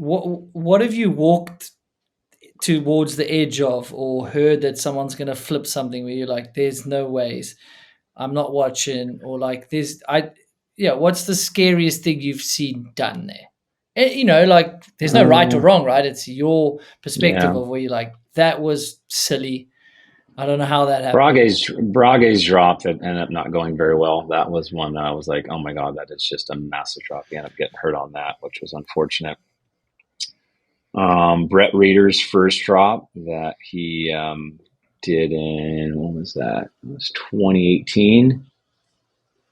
what have you walked towards the edge of, or heard that someone's going to flip something where you're like, there's no ways, I'm not watching, or like yeah, what's the scariest thing you've seen done there? Like there's no right or Um, wrong, right? It's your perspective yeah. of where you're like, that was silly. I don't know how that happened. Brage's drop that ended up not going very well. That was one that I was like, oh my God, that is just a massive drop. He ended up getting hurt on that, which was unfortunate. Brett Reeder's first drop that he did in, when was that? It was 2018.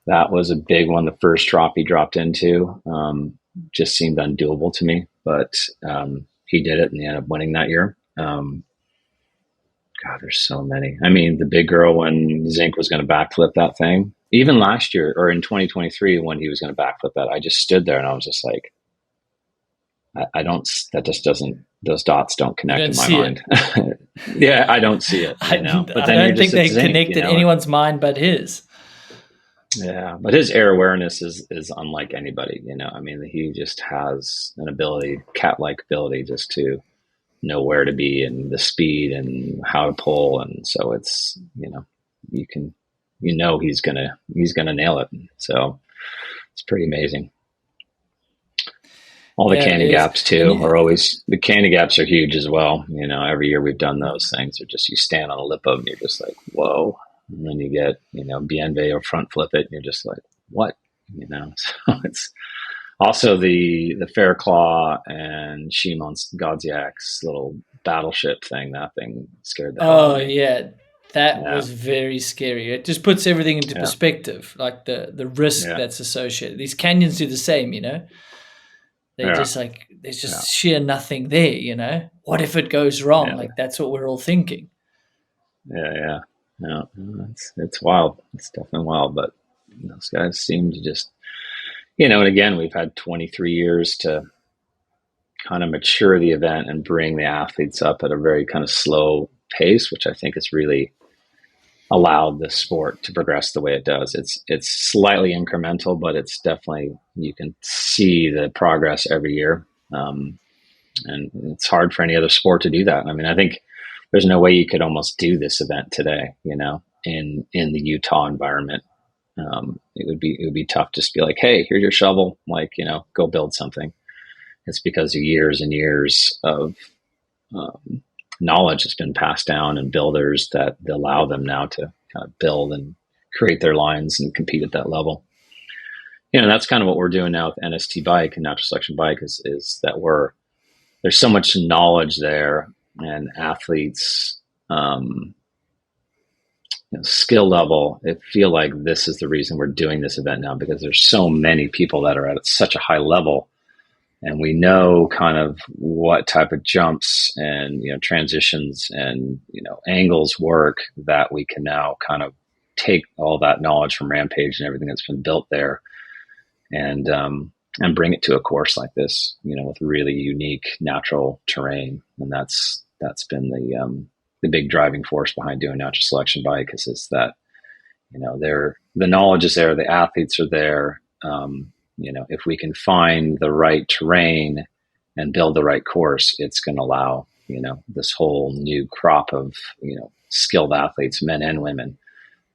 That was a big one. The first drop he dropped into just seemed undoable to me, but he did it and he ended up winning that year. God, there's so many. I mean, the big girl when Zink was going to backflip that thing, even last year or in 2023 when he was going to backflip that, I just stood there and I was just like, I don't, that just doesn't, those dots don't You connect don't in my see it. mind. Yeah, I don't see it, I, but I then you're don't think just at they Zink, connect in anyone's mind but his. Yeah, but his air awareness is unlike anybody, I mean, he just has an ability, cat-like ability just to know where to be and the speed and how to pull. And so it's, you can, he's gonna nail it. So it's pretty amazing. All the Yeah, it candy is. gaps And too are always, the candy gaps are huge as well. Every year we've done those things. They're just, you stand on the lip of them, you're just like, whoa. And then you get, Bienve or front flip it, and you're just like, what? So it's also the Fair Claw and Shimon Godziak's little battleship thing. That thing scared the hell out of oh me. yeah, that Yeah, was very scary. It just puts everything into yeah, perspective, like the risk yeah, that's associated. These canyons do the same, They yeah, just like there's yeah, just sheer nothing there. What if it goes wrong? yeah, Like that's what we're all thinking. yeah, yeah. No, it's wild. It's definitely wild. But those guys seem to just, and again, we've had 23 years to kind of mature the event and bring the athletes up at a very kind of slow pace, which I think has really allowed the sport to progress the way it does. It's slightly incremental, but it's definitely, you can see the progress every year. And it's hard for any other sport to do that. I mean, I think there's no way you could almost do this event today, in the Utah environment. It would be tough just to be like, hey, here's your shovel, like, go build something. It's because of years and years of knowledge that's been passed down and builders that allow them now to kind of build and create their lines and compete at that level. That's kind of what we're doing now with NST Bike and Natural Selection Bike is that there's so much knowledge there and athletes, skill level. I feel like this is the reason we're doing this event now, because there's so many people that are at such a high level, and we know kind of what type of jumps and transitions and angles work, that we can now kind of take all that knowledge from Rampage and everything that's been built there, and bring it to a course like this, with really unique natural terrain. And that's been the big driving force behind doing Natural Selection Bike, is that the knowledge is there, the athletes are there. If we can find the right terrain and build the right course, it's going to allow this whole new crop of skilled athletes, men and women,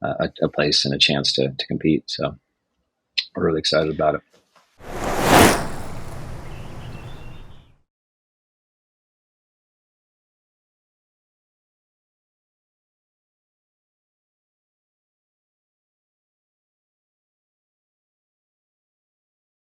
a place and a chance to compete. So we're really excited about it.